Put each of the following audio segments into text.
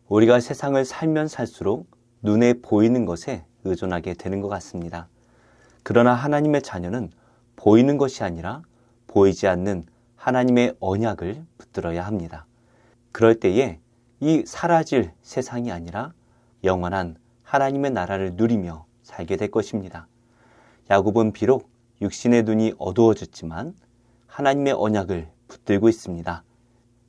우리가 세상을 살면 살수록 눈에 보이는 것에 의존하게 되는 것 같습니다. 그러나 하나님의 자녀는 보이는 것이 아니라 보이지 않는 하나님의 언약을 붙들어야 합니다. 그럴 때에 이 사라질 세상이 아니라 영원한 하나님의 나라를 누리며 살게 될 것입니다. 야곱은 비록 육신의 눈이 어두워졌지만 하나님의 언약을 붙들고 있습니다.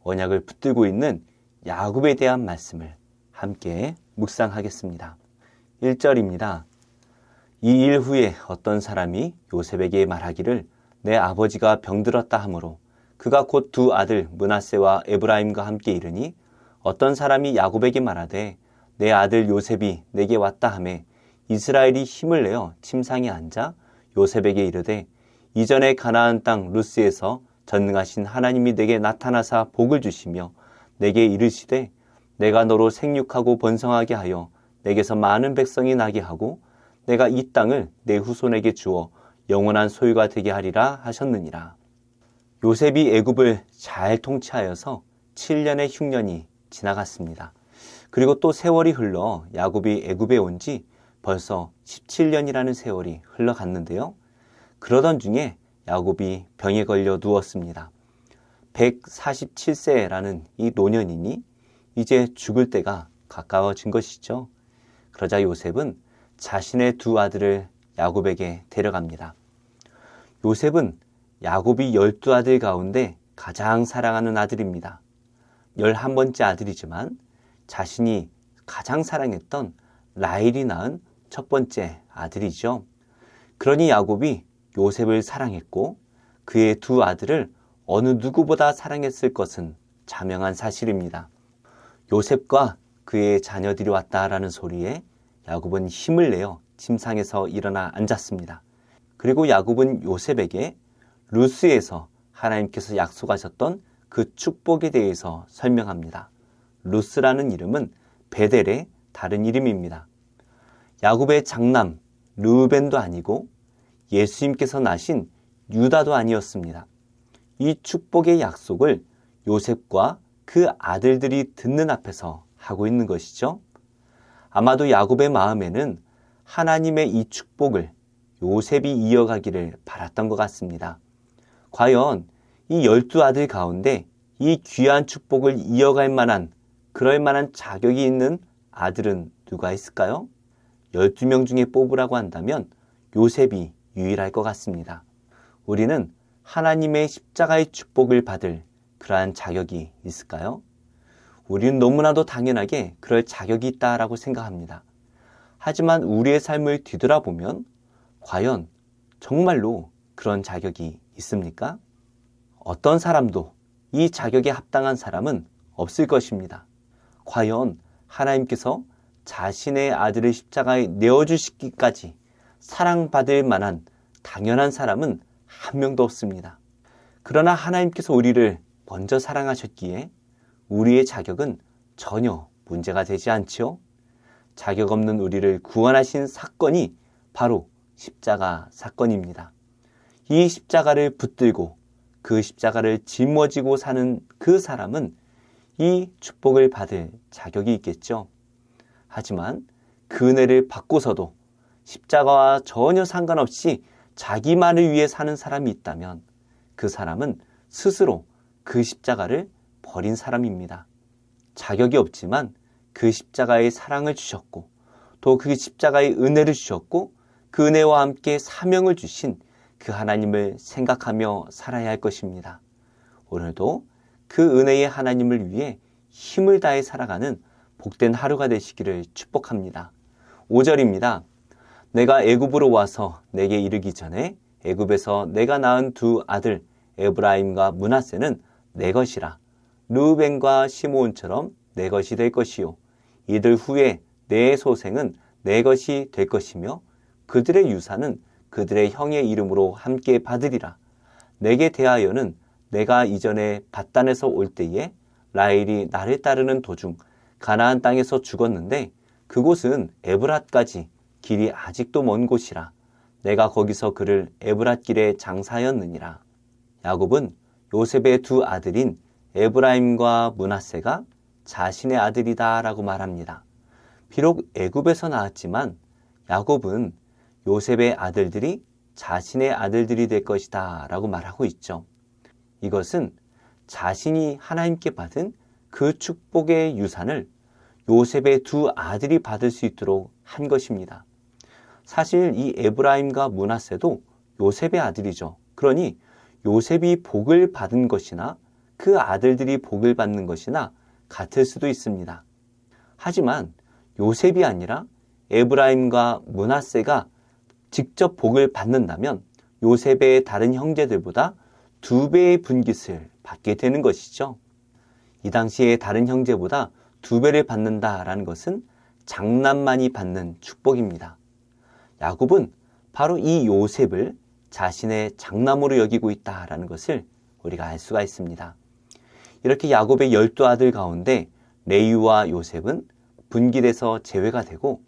언약을 붙들고 있는 야곱에 대한 말씀을 함께 묵상하겠습니다. 1절입니다. 이 일 후에 어떤 사람이 요셉에게 말하기를 내 아버지가 병들었다 하므로 그가 곧 두 아들 므낫세와 에브라임과 함께 이르니 어떤 사람이 야곱에게 말하되 내 아들 요셉이 내게 왔다 하매 이스라엘이 힘을 내어 침상에 앉아 요셉에게 이르되 이전에 가나안 땅 루스에서 전능하신 하나님이 내게 나타나사 복을 주시며 내게 이르시되 내가 너로 생육하고 번성하게 하여 내게서 많은 백성이 나게 하고 내가 이 땅을 내 후손에게 주어 영원한 소유가 되게 하리라 하셨느니라. 요셉이 애굽을 잘 통치하여서 7년의 흉년이 지나갔습니다. 그리고 또 세월이 흘러 야곱이 애굽에 온 지 벌써 17년이라는 세월이 흘러갔는데요. 그러던 중에 야곱이 병에 걸려 누웠습니다. 147세라는 이 노년이니 이제 죽을 때가 가까워진 것이죠. 그러자 요셉은 자신의 두 아들을 야곱에게 데려갑니다. 요셉은 야곱이 12아들 가운데 가장 사랑하는 아들입니다. 11번째 아들이지만 자신이 가장 사랑했던 라헬이 낳은 첫 번째 아들이죠. 그러니 야곱이 요셉을 사랑했고 그의 두 아들을 어느 누구보다 사랑했을 것은 자명한 사실입니다. 요셉과 그의 자녀들이 왔다라는 소리에 야곱은 힘을 내어 침상에서 일어나 앉았습니다. 그리고 야곱은 요셉에게 루스에서 하나님께서 약속하셨던 그 축복에 대해서 설명합니다. 루스라는 이름은 베델의 다른 이름입니다. 야곱의 장남 르우벤도 아니고 예수님께서 낳으신 유다도 아니었습니다. 이 축복의 약속을 요셉과 그 아들들이 듣는 앞에서 하고 있는 것이죠. 아마도 야곱의 마음에는 하나님의 이 축복을 요셉이 이어가기를 바랐던 것 같습니다. 과연 이 12아들 가운데 이 귀한 축복을 이어갈 만한 그럴 만한 자격이 있는 아들은 누가 있을까요? 12명 중에 뽑으라고 한다면 요셉이 유일할 것 같습니다. 우리는 하나님의 십자가의 축복을 받을 그러한 자격이 있을까요? 우리는 너무나도 당연하게 그럴 자격이 있다라고 생각합니다. 하지만 우리의 삶을 뒤돌아보면 과연 정말로 그런 자격이 있습니까? 어떤 사람도 이 자격에 합당한 사람은 없을 것입니다. 과연 하나님께서 자신의 아들을 십자가에 내어주시기까지 사랑받을 만한 당연한 사람은 한 명도 없습니다. 그러나 하나님께서 우리를 먼저 사랑하셨기에 우리의 자격은 전혀 문제가 되지 않지요. 자격 없는 우리를 구원하신 사건이 바로 십자가 사건입니다. 이 십자가를 붙들고 그 십자가를 짊어지고 사는 그 사람은 이 축복을 받을 자격이 있겠죠. 하지만 그 은혜를 받고서도 십자가와 전혀 상관없이 자기만을 위해 사는 사람이 있다면 그 사람은 스스로 그 십자가를 버린 사람입니다. 자격이 없지만 그 십자가의 사랑을 주셨고 또 그 십자가의 은혜를 주셨고 그 은혜와 함께 사명을 주신 그 하나님을 생각하며 살아야 할 것입니다. 오늘도 그 은혜의 하나님을 위해 힘을 다해 살아가는 복된 하루가 되시기를 축복합니다. 5절입니다. 내가 애굽으로 와서 내게 이르기 전에 애굽에서 내가 낳은 두 아들 에브라임과 므낫세는 내 것이라. 르우벤과 시므온처럼 내 것이 될 것이요. 이들 후에 내 소생은 내 것이 될 것이며 그들의 유산은 그들의 형의 이름으로 함께 받으리라. 내게 대하여는 내가 이전에 밧단에서 올 때에 라헬이 나를 따르는 도중 가나안 땅에서 죽었는데 그곳은 에브랏까지 길이 아직도 먼 곳이라. 내가 거기서 그를 에브랏 길에 장사하였느니라. 야곱은 요셉의 두 아들인 에브라임과 므낫세가 자신의 아들이다 라고 말합니다. 비록 애굽에서 나왔지만 야곱은 요셉의 아들들이 자신의 아들들이 될 것이다 라고 말하고 있죠. 이것은 자신이 하나님께 받은 그 축복의 유산을 요셉의 두 아들이 받을 수 있도록 한 것입니다. 사실 이 에브라임과 므낫세도 요셉의 아들이죠. 그러니 요셉이 복을 받은 것이나 그 아들들이 복을 받는 것이나 같을 수도 있습니다. 하지만 요셉이 아니라 에브라임과 므낫세가 직접 복을 받는다면 요셉의 다른 형제들보다 2배의 분깃을 받게 되는 것이죠. 이 당시에 다른 형제보다 2배를 받는다라는 것은 장남만이 받는 축복입니다. 야곱은 바로 이 요셉을 자신의 장남으로 여기고 있다라는 것을 우리가 알 수가 있습니다. 이렇게 야곱의 12아들 가운데 레위와 요셉은 분깃에서 제외가 되고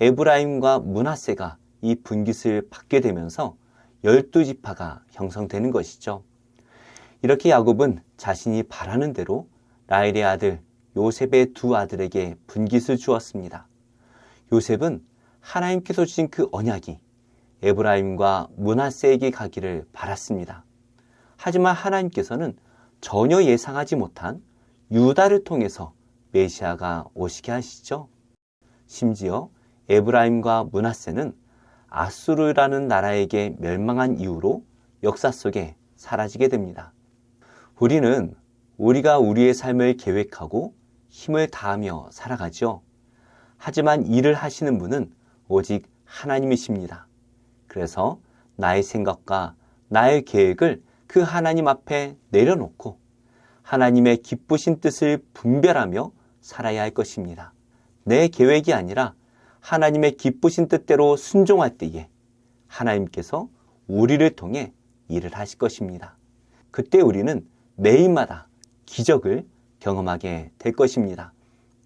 에브라임과 므낫세가 이 분깃을 받게 되면서 12지파가 형성되는 것이죠. 이렇게 야곱은 자신이 바라는 대로 라헬의 아들 요셉의 2 아들에게 분깃을 주었습니다. 요셉은 하나님께서 주신 그 언약이 에브라임과 므낫세에게 가기를 바랐습니다. 하지만 하나님께서는 전혀 예상하지 못한 유다를 통해서 메시아가 오시게 하시죠. 심지어 에브라임과 므낫세는 아수르라는 나라에게 멸망한 이후로 역사 속에 사라지게 됩니다. 우리는 우리가 우리의 삶을 계획하고 힘을 다하며 살아가죠. 하지만 일을 하시는 분은 오직 하나님이십니다. 그래서 나의 생각과 나의 계획을 그 하나님 앞에 내려놓고 하나님의 기쁘신 뜻을 분별하며 살아야 할 것입니다. 내 계획이 아니라 하나님의 기쁘신 뜻대로 순종할 때에 하나님께서 우리를 통해 일을 하실 것입니다. 그때 우리는 매일마다 기적을 경험하게 될 것입니다.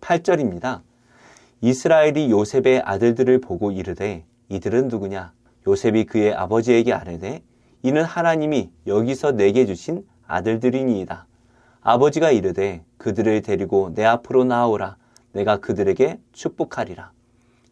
8절입니다. 이스라엘이 요셉의 아들들을 보고 이르되 이들은 누구냐? 요셉이 그의 아버지에게 아뢰되 이는 하나님이 여기서 내게 주신 아들들이니이다. 아버지가 이르되 그들을 데리고 내 앞으로 나아오라. 내가 그들에게 축복하리라.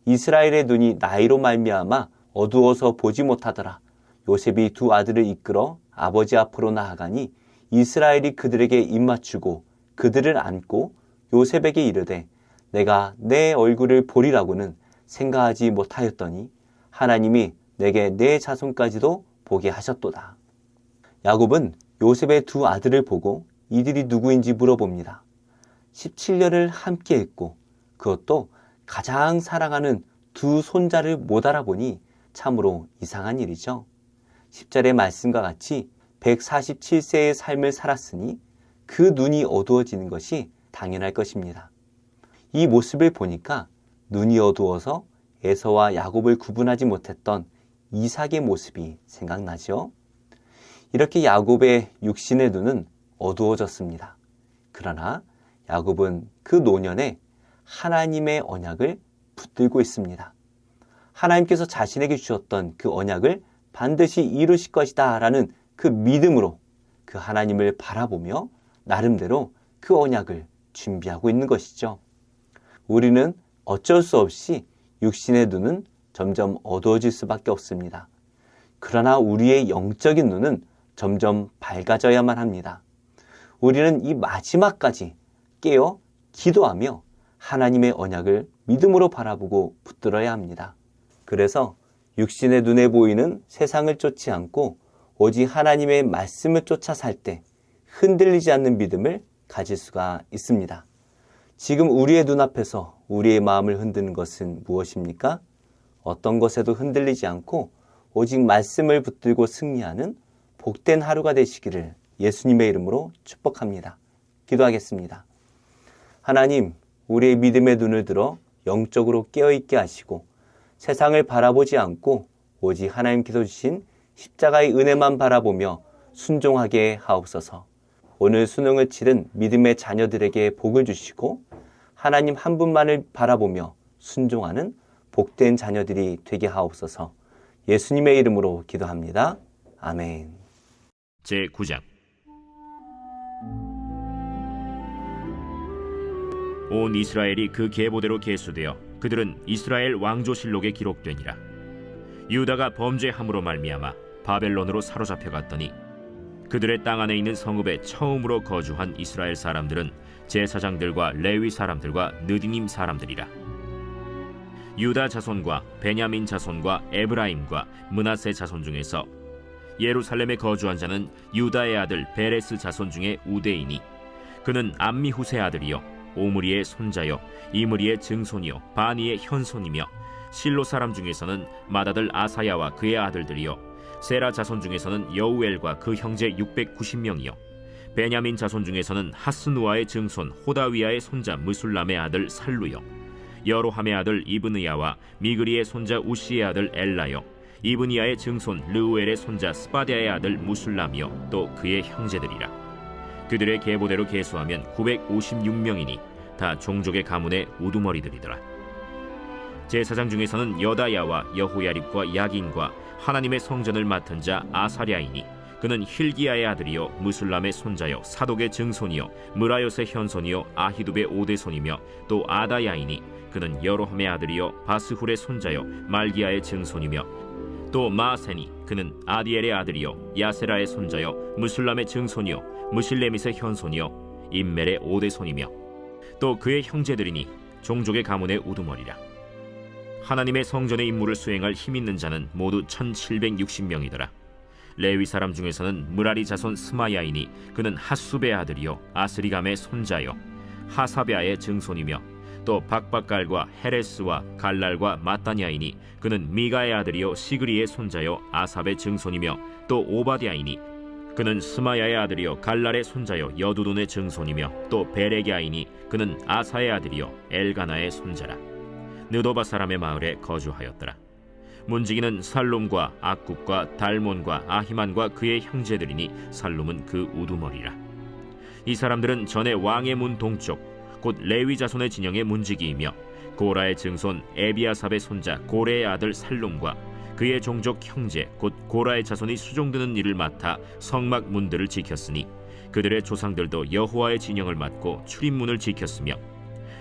이스라엘의 눈이 나이로 말미암아 어두워서 보지 못하더라. 요셉이 2 아들을 이끌어 아버지 앞으로 나아가니 이스라엘이 그들에게 입맞추고 그들을 안고 요셉에게 이르되 내가 내 얼굴을 보리라고는 생각하지 못하였더니 하나님이 내게 내 자손까지도 보게 하셨도다. 야곱은 요셉의 2 아들을 보고 이들이 누구인지 물어봅니다. 17년을 함께 했고 그것도 가장 사랑하는 2 손자를 못 알아보니 참으로 이상한 일이죠. 10절의 말씀과 같이 147세의 삶을 살았으니 그 눈이 어두워지는 것이 당연할 것입니다. 이 모습을 보니까 눈이 어두워서 에서와 야곱을 구분하지 못했던 이삭의 모습이 생각나죠. 이렇게 야곱의 육신의 눈은 어두워졌습니다. 그러나 야곱은 그 노년에 하나님의 언약을 붙들고 있습니다. 하나님께서 자신에게 주셨던 그 언약을 반드시 이루실 것이다 라는 그 믿음으로 그 하나님을 바라보며 나름대로 그 언약을 준비하고 있는 것이죠. 우리는 어쩔 수 없이 육신의 눈은 점점 어두워질 수밖에 없습니다. 그러나 우리의 영적인 눈은 점점 밝아져야만 합니다. 우리는 이 마지막까지 깨어 기도하며 하나님의 언약을 믿음으로 바라보고 붙들어야 합니다. 그래서 육신의 눈에 보이는 세상을 쫓지 않고 오직 하나님의 말씀을 쫓아 살 때 흔들리지 않는 믿음을 가질 수가 있습니다. 지금 우리의 눈앞에서 우리의 마음을 흔드는 것은 무엇입니까? 어떤 것에도 흔들리지 않고 오직 말씀을 붙들고 승리하는 복된 하루가 되시기를 예수님의 이름으로 축복합니다. 기도하겠습니다. 하나님, 우리의 믿음의 눈을 들어 영적으로 깨어있게 하시고 세상을 바라보지 않고 오직 하나님께서 주신 십자가의 은혜만 바라보며 순종하게 하옵소서. 오늘 수능을 치른 믿음의 자녀들에게 복을 주시고 하나님 한 분만을 바라보며 순종하는 복된 자녀들이 되게 하옵소서. 예수님의 이름으로 기도합니다. 아멘. 제9장 온 이스라엘이 그 계보대로 계수되어 그들은 이스라엘 왕조실록에 기록되니라. 유다가 범죄함으로 말미암아 바벨론으로 사로잡혀 갔더니 그들의 땅 안에 있는 성읍에 처음으로 거주한 이스라엘 사람들은 제사장들과 레위 사람들과 느디님 사람들이라. 유다 자손과 베냐민 자손과 에브라임과 므낫세 자손 중에서 예루살렘에 거주한 자는 유다의 아들 베레스 자손 중에 우대이니 그는 암미후세 아들이요 오므리의 손자요 이므리의 증손이요 바니의 현손이며 실로 사람 중에서는 맏아들 아사야와 그의 아들들이요 세라 자손 중에서는 여우엘과 그 형제 690명이요 베냐민 자손 중에서는 하스누아의 증손 호다위아의 손자 무술람의 아들 살루요 여로함의 아들 이브느야와 미그리의 손자 우시의 아들 엘라요 이브니야의 증손 르우엘의 손자 스바디아의 아들 무술람이요 또 그의 형제들이라. 그들의 계보대로 계수하면 956명이니 다 종족의 가문의 우두머리들이더라. 제사장 중에서는 여다야와 여호야립과 야긴과 하나님의 성전을 맡은 자 아사랴이니 그는 힐기야의 아들이요 무술람의 손자요 사독의 증손이요 무라요의 현손이요 아히둡의 오대손이며 또 아다야이니 그는 여로함의 아들이요 바스훌의 손자요 말기야의 증손이며 또 마세니 그는 아디엘의 아들이요 야세라의 손자요 무술람의 증손이요 무실레밋의 현손이요 임멜의 오대손이며 또 그의 형제들이니 종족의 가문의 우두머리라. 하나님의 성전의 임무를 수행할 힘있는 자는 모두 1760명이더라. 레위 사람 중에서는 무라리 자손 스마야이니 그는 핫수베의 아들이요 아스리감의 손자요 하사베아의 증손이며 또 박박갈과 헤레스와 갈랄과 마따냐이니 그는 미가의 아들이요 시그리의 손자요 아삽의 증손이며 또 오바디아이니 그는 스마야의 아들이요 갈랄의 손자요 여두돈의 증손이며 또 베레게아이니 그는 아사의 아들이요 엘가나의 손자라. 느도바 사람의 마을에 거주하였더라. 문지기는 살룸과 악국과 달몬과 아히만과 그의 형제들이니 살룸은 그 우두머리라. 이 사람들은 전에 왕의 문 동쪽 곧 레위 자손의 진영의 문지기이며 고라의 증손 에비아삽의 손자 고레의 아들 살룸과 그의 종족 형제 곧 고라의 자손이 수종드는 일을 맡아 성막 문들을 지켰으니 그들의 조상들도 여호와의 진영을 맡고 출입문을 지켰으며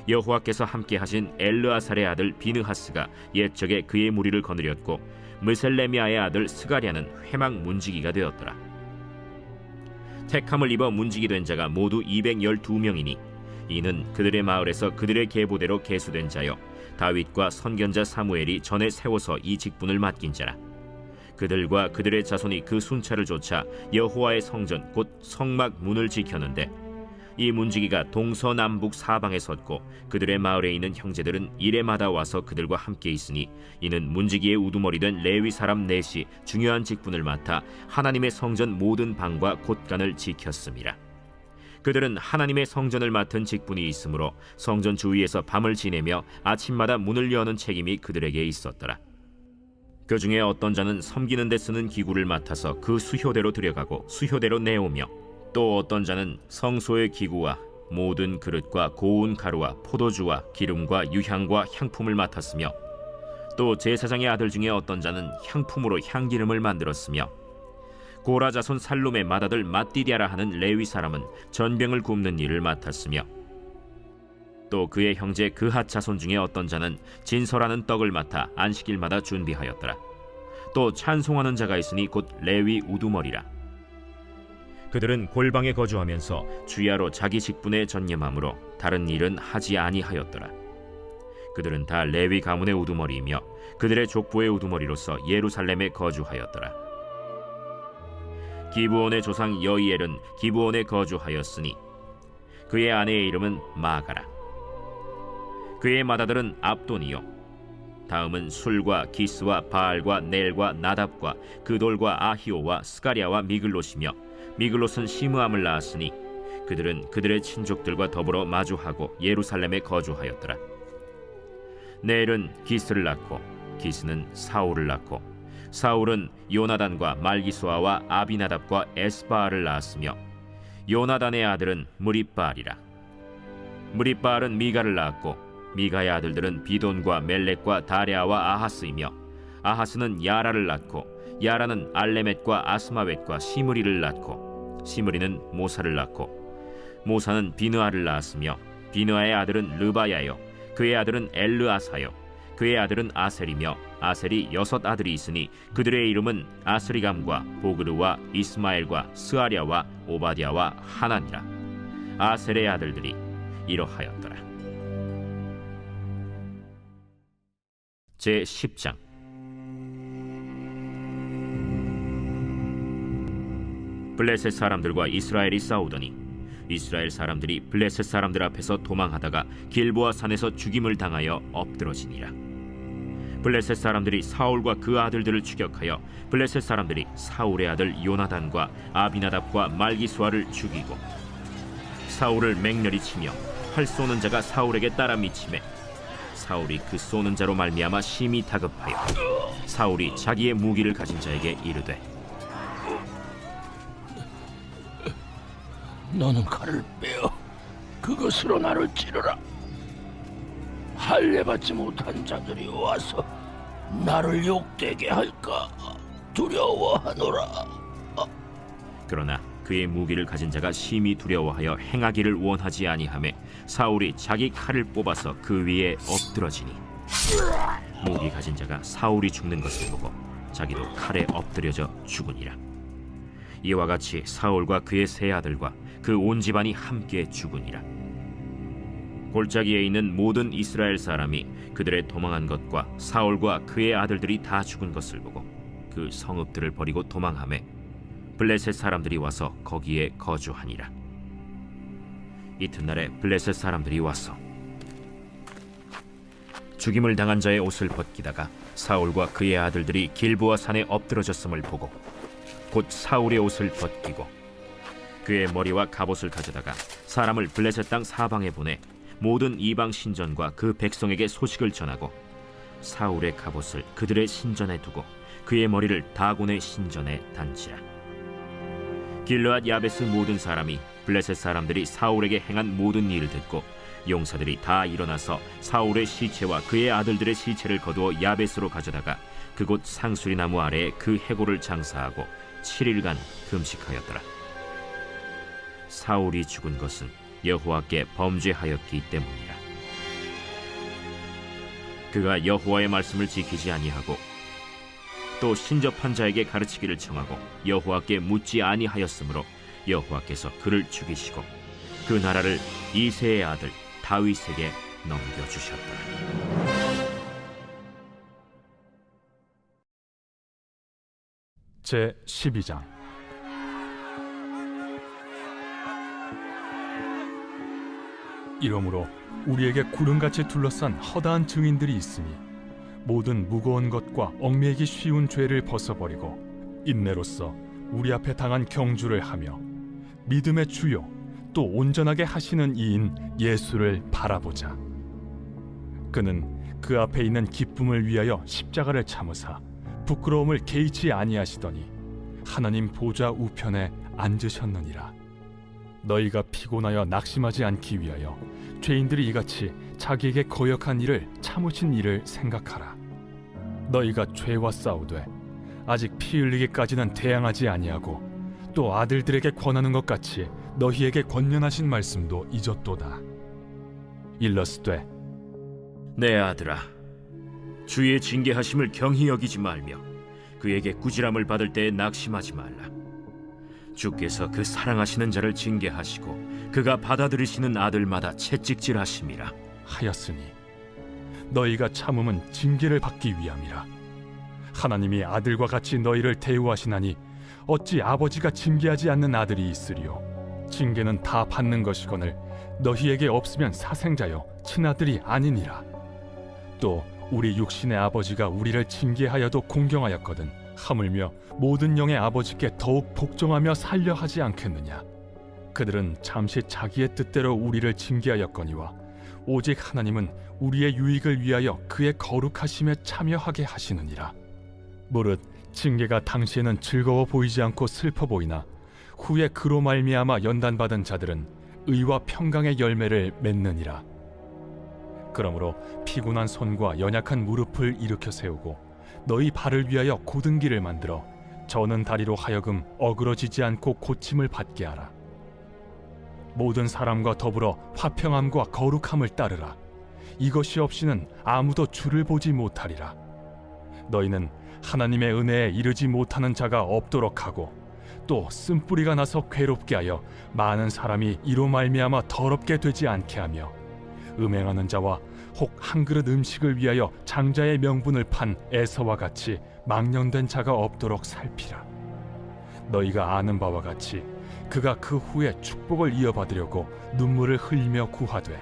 여호와께서 함께 하신 엘르아살의 아들 비느하스가 옛적에 그의 무리를 거느렸고 무셀레미아의 아들 스가랴는 회막 문지기가 되었더라. 택함을 입어 문지기 된 자가 모두 212명이니 이는 그들의 마을에서 그들의 계보대로 계수된 자여 다윗과 선견자 사무엘이 전에 세워서 이 직분을 맡긴 자라. 그들과 그들의 자손이 그 순찰을 좇아 여호와의 성전 곧 성막 문을 지켰는데 이 문지기가 동서남북 사방에 섰고 그들의 마을에 있는 형제들은 이레마다 와서 그들과 함께 있으니 이는 문지기의 우두머리 된 레위 사람 넷이 중요한 직분을 맡아 하나님의 성전 모든 방과 곳간을 지켰음이라. 그들은 하나님의 성전을 맡은 직분이 있으므로 성전 주위에서 밤을 지내며 아침마다 문을 여는 책임이 그들에게 있었더라. 그 중에 어떤 자는 섬기는 데 쓰는 기구를 맡아서 그 수효대로 들여가고 수효대로 내오며 또 어떤 자는 성소의 기구와 모든 그릇과 고운 가루와 포도주와 기름과 유향과 향품을 맡았으며 또 제사장의 아들 중에 어떤 자는 향품으로 향기름을 만들었으며 고라 자손 살룸의 맏아들 맏디디아라 하는 레위 사람은 전병을 굽는 일을 맡았으며 또 그의 형제 그핫 자손 중에 어떤 자는 진설하는 떡을 맡아 안식일마다 준비하였더라. 또 찬송하는 자가 있으니 곧 레위 우두머리라. 그들은 골방에 거주하면서 주야로 자기 직분에 전념함으로 다른 일은 하지 아니하였더라. 그들은 다 레위 가문의 우두머리이며 그들의 족보의 우두머리로서 예루살렘에 거주하였더라. 기브온의 조상 여이엘은 기브온에 거주하였으니 그의 아내의 이름은 마가라. 그의 맏아들은 압돈이요 다음은 술과 기스와 바알과 넬과 나답과 그돌과 아히오와 스가랴와 미글롯이며 미글롯은 시므암을 낳았으니 그들은 그들의 친족들과 더불어 마주하고 예루살렘에 거주하였더라. 넬은 기스를 낳고 기스는 사울을 낳고 사울은 요나단과 말기수아와 아비나답과 에스바알을 낳았으며 요나단의 아들은 무립바알이라. 무립바알은 미가를 낳았고 미가의 아들들은 비돈과 멜렉과 다레아와 아하스이며 아하스는 야라를 낳고 야라는 알레멧과 아스마웻과 시므리를 낳고 시므리는 모사를 낳고 모사는 비느아를 낳았으며 비누아의 아들은 르바야요 그의 아들은 엘르아사요 그의 아들은 아셀이며 아셀이 6 아들이 있으니 그들의 이름은 아스리감과 보그르와 이스마엘과 스아랴와 오바댜와 하나니라. 아셀의 아들들이 이러하였더라. 제 10장. 블레셋 사람들과 이스라엘이 싸우더니 이스라엘 사람들이 블레셋 사람들 앞에서 도망하다가 길보아 산에서 죽임을 당하여 엎드러지니라. 블레셋 사람들이 사울과 그 아들들을 추격하여 블레셋 사람들이 사울의 아들 요나단과 아비나답과 말기수아를 죽이고 사울을 맹렬히 치며 활 쏘는 자가 사울에게 따라 미치매 사울이 그 쏘는 자로 말미암아 심히 다급하여 사울이 자기의 무기를 가진 자에게 이르되 너는 칼을 빼어 그것으로 나를 찌르라. 할례 받지 못한 자들이 와서 나를 욕되게 할까 두려워하노라. 그러나 그의 무기를 가진 자가 심히 두려워하여 행하기를 원하지 아니하매 사울이 자기 칼을 뽑아서 그 위에 엎드러지니 무기 가진 자가 사울이 죽는 것을 보고 자기도 칼에 엎드려져 죽으니라. 이와 같이 사울과 그의 세 아들과 그 온 집안이 함께 죽으니라. 골짜기에 있는 모든 이스라엘 사람이 그들의 도망한 것과 사울과 그의 아들들이 다 죽은 것을 보고 그 성읍들을 버리고 도망하매 블레셋 사람들이 와서 거기에 거주하니라. 이튿날에 블레셋 사람들이 와서 죽임을 당한 자의 옷을 벗기다가 사울과 그의 아들들이 길보아 산에 엎드러졌음을 보고 곧 사울의 옷을 벗기고 그의 머리와 갑옷을 가져다가 사람을 블레셋 땅 사방에 보내 모든 이방 신전과 그 백성에게 소식을 전하고 사울의 갑옷을 그들의 신전에 두고 그의 머리를 다곤의 신전에 단치라. 길르앗 야베스 모든 사람이 블레셋 사람들이 사울에게 행한 모든 일을 듣고 용사들이 다 일어나서 사울의 시체와 그의 아들들의 시체를 거두어 야베스로 가져다가 그곳 상수리 나무 아래에 그 해골을 장사하고 7일간 금식하였더라. 사울이 죽은 것은 여호와께 범죄하였기 때문이라. 그가 여호와의 말씀을 지키지 아니하고 또 신접한 자에게 가르치기를 청하고 여호와께 묻지 아니하였으므로 여호와께서 그를 죽이시고 그 나라를 이새의 아들 다윗에게 넘겨주셨더라. 제 12장. 이러므로 우리에게 구름같이 둘러싼 허다한 증인들이 있으니 모든 무거운 것과 얽매이기 쉬운 죄를 벗어버리고 인내로써 우리 앞에 당한 경주를 하며 믿음의 주요 또 온전하게 하시는 이인 예수를 바라보자. 그는 그 앞에 있는 기쁨을 위하여 십자가를 참으사 부끄러움을 개의치 아니하시더니 하나님 보좌 우편에 앉으셨느니라. 너희가 피곤하여 낙심하지 않기 위하여 죄인들이 이같이 자기에게 거역한 일을 참으신 일을 생각하라. 너희가 죄와 싸우되 아직 피 흘리기까지는 대항하지 아니하고 또 아들들에게 권하는 것 같이 너희에게 권면하신 말씀도 잊었도다. 일러스되 내 아들아, 주의 징계하심을 경히 여기지 말며 그에게 꾸지람을 받을 때에 낙심하지 말라. 주께서 그 사랑하시는 자를 징계하시고 그가 받아들이시는 아들마다 채찍질하심이라 하였으니 너희가 참음은 징계를 받기 위함이라. 하나님이 아들과 같이 너희를 대우하시나니 어찌 아버지가 징계하지 않는 아들이 있으리요. 징계는 다 받는 것이거늘 너희에게 없으면 사생자요 친아들이 아니니라. 또 우리 육신의 아버지가 우리를 징계하여도 공경하였거든 하물며 모든 영의 아버지께 더욱 복종하며 살려 하지 않겠느냐. 그들은 잠시 자기의 뜻대로 우리를 징계하였거니와 오직 하나님은 우리의 유익을 위하여 그의 거룩하심에 참여하게 하시느니라. 무릇 징계가 당시에는 즐거워 보이지 않고 슬퍼 보이나 후에 그로 말미암아 연단받은 자들은 의와 평강의 열매를 맺느니라. 그러므로 피곤한 손과 연약한 무릎을 일으켜 세우고 너희 발을 위하여 곧은 길을 만들어 저는 다리로 하여금 어그러지지 않고 고침을 받게 하라. 모든 사람과 더불어 화평함과 거룩함을 따르라. 이것이 없이는 아무도 주를 보지 못하리라. 너희는 하나님의 은혜에 이르지 못하는 자가 없도록 하고 또 쓴뿌리가 나서 괴롭게 하여 많은 사람이 이로 말미암아 더럽게 되지 않게 하며 음행하는 자와 혹 한 그릇 음식을 위하여 장자의 명분을 판 에서와 같이 망령된 자가 없도록 살피라. 너희가 아는 바와 같이 그가 그 후에 축복을 이어받으려고 눈물을 흘리며 구하되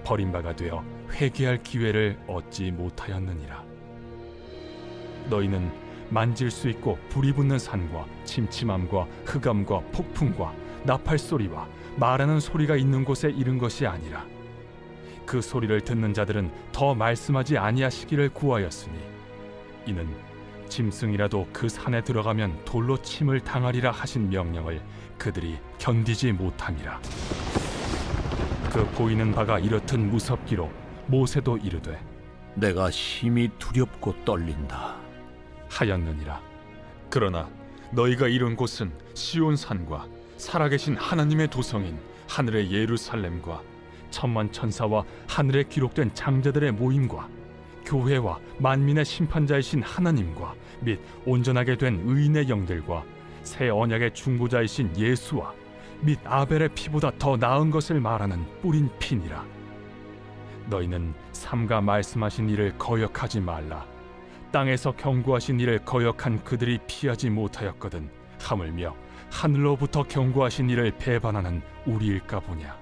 버림바가 되어 회개할 기회를 얻지 못하였느니라. 너희는 만질 수 있고 불이 붙는 산과 침침함과 흑암과 폭풍과 나팔 소리와 말하는 소리가 있는 곳에 이른 것이 아니라 그 소리를 듣는 자들은 더 말씀하지 아니하시기를 구하였으니 이는 짐승이라도 그 산에 들어가면 돌로 침을 당하리라 하신 명령을 그들이 견디지 못함이라. 그 보이는 바가 이렇듯 무섭기로 모세도 이르되 내가 심히 두렵고 떨린다. 하였느니라. 그러나 너희가 이룬 곳은 시온 산과 살아계신 하나님의 도성인 하늘의 예루살렘과 천만 천사와 하늘에 기록된 장자들의 모임과 교회와 만민의 심판자이신 하나님과 및 온전하게 된 의인의 영들과 새 언약의 중보자이신 예수와 및 아벨의 피보다 더 나은 것을 말하는 뿌린 피니라. 너희는 삼가 말씀하신 일을 거역하지 말라. 땅에서 경고하신 일을 거역한 그들이 피하지 못하였거든 하물며 하늘로부터 경고하신 일을 배반하는 우리일까 보냐.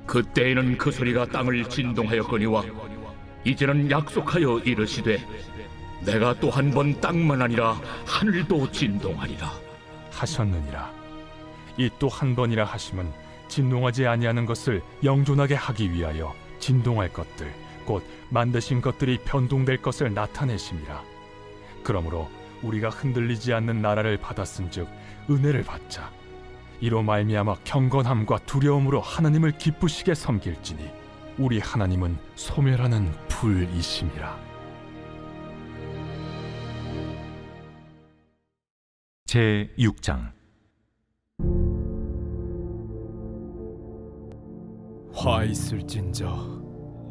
그때에는 그 소리가 땅을 진동하였거니와 이제는 약속하여 이르시되 내가 또 한 번 땅만 아니라 하늘도 진동하리라 하셨느니라. 이 또 한 번이라 하심은 진동하지 아니하는 것을 영존하게 하기 위하여 진동할 것들 곧 만드신 것들이 변동될 것을 나타내심이라. 그러므로 우리가 흔들리지 않는 나라를 받았은즉 은혜를 받자. 이로 말미암아 경건함과 두려움으로 하나님을 기쁘시게 섬길지니 우리 하나님은 소멸하는 불이심이라. 제 6장. 화 있을진저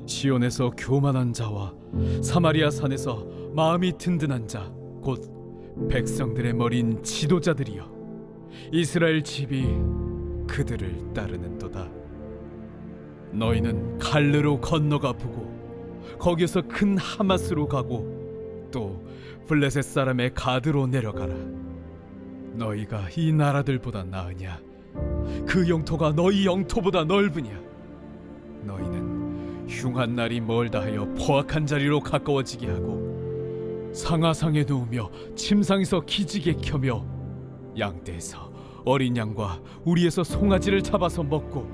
시온에서 교만한 자와 사마리아 산에서 마음이 든든한 자 곧 백성들의 머리인 지도자들이여 이스라엘 집이 그들을 따르는도다. 너희는 갈르로 건너가 보고 거기서 큰 하마스로 가고 또 블레셋 사람의 가드로 내려가라. 너희가 이 나라들보다 나으냐? 그 영토가 너희 영토보다 넓으냐? 너희는 흉한 날이 멀다 하여 포악한 자리로 가까워지게 하고 상하상에 누우며 침상에서 기지개 켜며 양떼에서 어린 양과 우리에서 송아지를 잡아서 먹고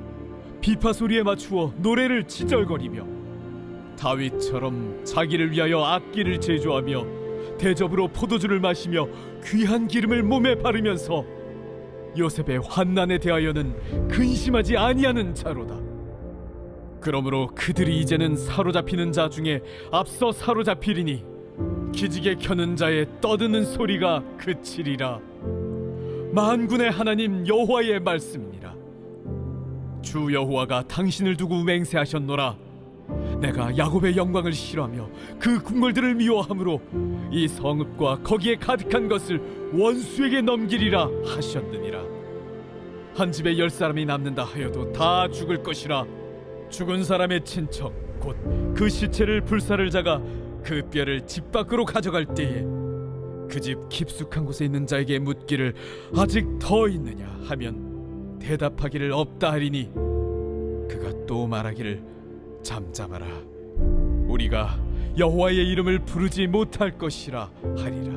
비파 소리에 맞추어 노래를 지절거리며 다윗처럼 자기를 위하여 악기를 제조하며 대접으로 포도주를 마시며 귀한 기름을 몸에 바르면서 요셉의 환난에 대하여는 근심하지 아니하는 자로다. 그러므로 그들이 이제는 사로잡히는 자 중에 앞서 사로잡히리니 기지개 켜는 자의 떠드는 소리가 그치리라. 만군의 하나님 여호와의 말씀이니라. 주 여호와가 당신을 두고 맹세하셨노라. 내가 야곱의 영광을 싫어하며 그 궁궐들을 미워하므로 이 성읍과 거기에 가득한 것을 원수에게 넘기리라 하셨느니라. 한 집에 10사람이 남는다 하여도 다 죽을 것이라. 죽은 사람의 친척 곧 그 시체를 불사를 자가 그 뼈를 집 밖으로 가져갈 때에 그 집 깊숙한 곳에 있는 자에게 묻기를 아직 더 있느냐 하면 대답하기를 없다 하리니 그가 또 말하기를 잠잠하라. 우리가 여호와의 이름을 부르지 못할 것이라 하리라.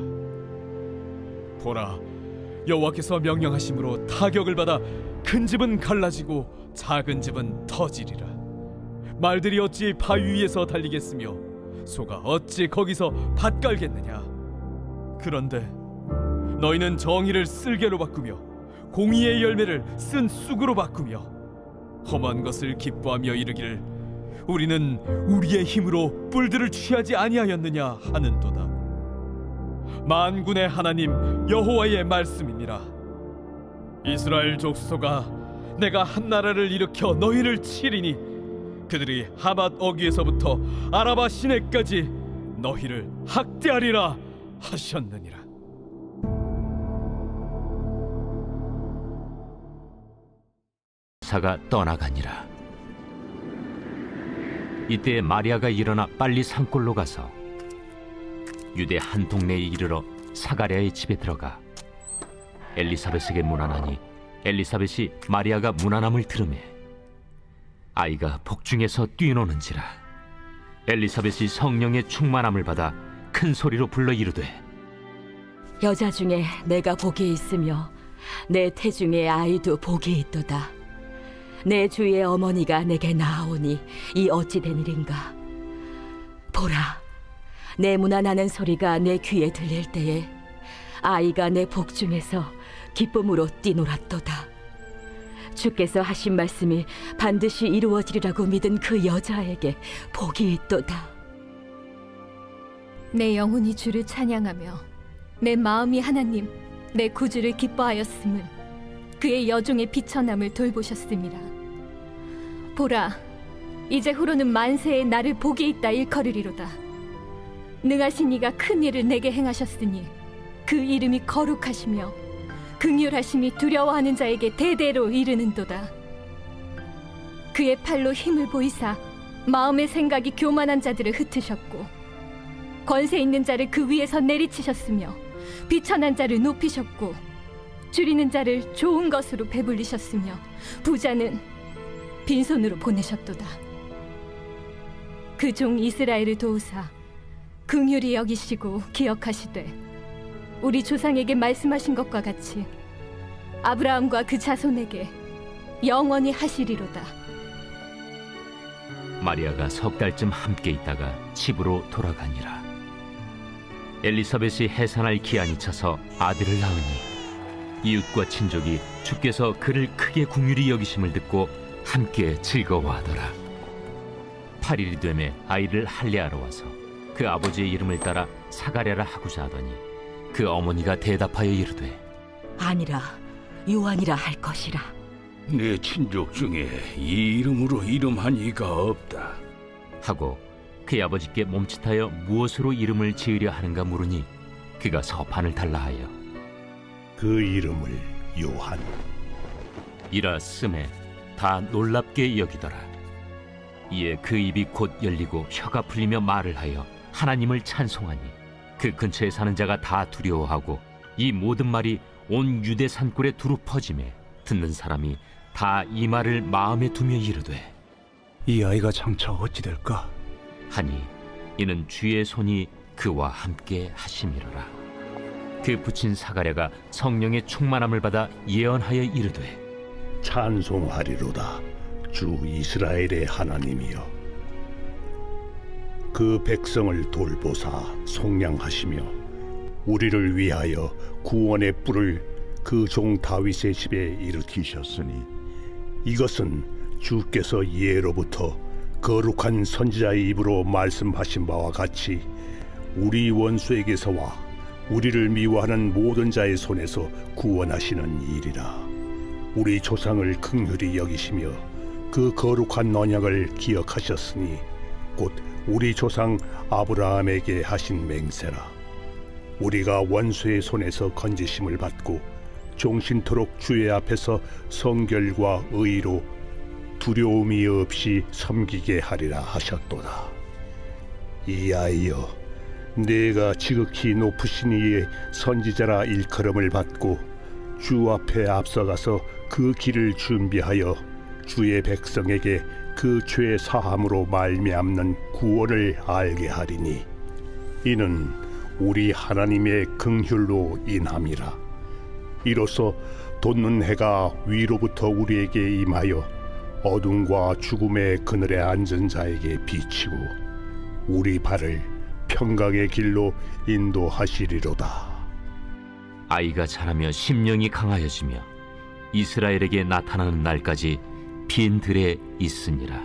보라, 여호와께서 명령하심으로 타격을 받아 큰 집은 갈라지고 작은 집은 터지리라. 말들이 어찌 바위 위에서 달리겠으며 소가 어찌 거기서 밭 깔겠느냐. 그런데 너희는 정의를 쓸개로 바꾸며 공의의 열매를 쓴 쑥으로 바꾸며 험한 것을 기뻐하며 이르기를 우리는 우리의 힘으로 뿔들을 취하지 아니하였느냐 하는도다. 만군의 하나님 여호와의 말씀이니라. 이스라엘 족속아, 내가 한 나라를 일으켜 너희를 치리니 그들이 하맛 어귀에서부터 아라바 시내까지 너희를 학대하리라 하셨느니라. 사가 떠나가니라. 이때 마리아가 일어나 빨리 산골로 가서 유대 한 동네에 이르러 사가랴의 집에 들어가 엘리사벳에게 문안하니 엘리사벳이 마리아가 문안함을 들으매 아이가 복중에서 뛰노는지라. 엘리사벳이 성령의 충만함을 받아 큰 소리로 불러 이르되 여자 중에 내가 복이 있으며 내 태중에 아이도 복이 있도다. 내 주의 어머니가 내게 나아오니 이 어찌 된 일인가. 보라, 내 문안하는 소리가 내 귀에 들릴 때에 아이가 내 복중에서 기쁨으로 뛰놀았도다. 주께서 하신 말씀이 반드시 이루어지리라고 믿은 그 여자에게 복이 있도다. 내 영혼이 주를 찬양하며 내 마음이 하나님 내 구주를 기뻐하였음을 그의 여종의 비천함을 돌보셨음이라. 보라, 이제 후로는 만세에 나를 복이 있다 일컬으리로다. 능하신 이가 큰 일을 내게 행하셨으니 그 이름이 거룩하시며 긍휼하심이 두려워하는 자에게 대대로 이르는도다. 그의 팔로 힘을 보이사 마음의 생각이 교만한 자들을 흩으셨고 권세 있는 자를 그 위에서 내리치셨으며 비천한 자를 높이셨고 줄이는 자를 좋은 것으로 배불리셨으며 부자는 빈손으로 보내셨도다. 그 종 이스라엘을 도우사 긍휼히 여기시고 기억하시되 우리 조상에게 말씀하신 것과 같이 아브라함과 그 자손에게 영원히 하시리로다. 마리아가 석 달쯤 함께 있다가 집으로 돌아가니라. 엘리사벳이 해산할 기한이 차서 아들을 낳으니 이웃과 친족이 주께서 그를 크게 긍휼히 여기심을 듣고 함께 즐거워하더라. 8일이 되매 아이를 할례하러 와서 그 아버지의 이름을 따라 사가랴라 하고자 하더니 그 어머니가 대답하여 이르되 아니라 요한이라 할 것이라. 내 친족 중에 이 이름으로 이름한 이가 없다. 하고 그의 아버지께 몸짓하여 무엇으로 이름을 지으려 하는가 물으니 그가 서판을 달라 하여 그 이름을 요한 이라 쓰매 다 놀랍게 여기더라. 이에 그 입이 곧 열리고 혀가 풀리며 말을 하여 하나님을 찬송하니 그 근처에 사는 자가 다 두려워하고 이 모든 말이 온 유대 산골에 두루 퍼지매 듣는 사람이 다 이 말을 마음에 두며 이르되 이 아이가 장차 어찌 될까? 하니 이는 주의 손이 그와 함께 하심이로라. 그 부친 사가랴가 성령의 충만함을 받아 예언하여 이르되 찬송하리로다 주 이스라엘의 하나님이여 그 백성을 돌보사 속량하시며 우리를 위하여 구원의 뿔을 그 종 다윗의 집에 일으키셨으니 이것은 주께서 예로부터 거룩한 선지자의 입으로 말씀하신 바와 같이 우리 원수에게서와 우리를 미워하는 모든 자의 손에서 구원하시는 일이라. 우리 조상을 긍휼히 여기시며 그 거룩한 언약을 기억하셨으니 곧 우리 조상 아브라함에게 하신 맹세라. 우리가 원수의 손에서 건지심을 받고 종신토록 주의 앞에서 성결과 의로 두려움이 없이 섬기게 하리라 하셨도다. 이아이여, 내가 지극히 높으신 이의 선지자라 일컬음을 받고 주 앞에 앞서가서 그 길을 준비하여 주의 백성에게 그 죄 사함으로 말미암는 구원을 알게 하리니 이는 우리 하나님의 긍휼로 인함이라. 이로써 돋는 해가 위로부터 우리에게 임하여 어둠과 죽음의 그늘에 앉은 자에게 비치고 우리 발을 평강의 길로 인도하시리로다. 아이가 자라며 심령이 강하여지며 이스라엘에게 나타나는 날까지 빈 들에 있으니라.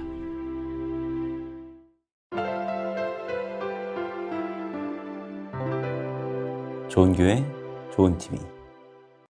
좋은 교회, 좋은 TV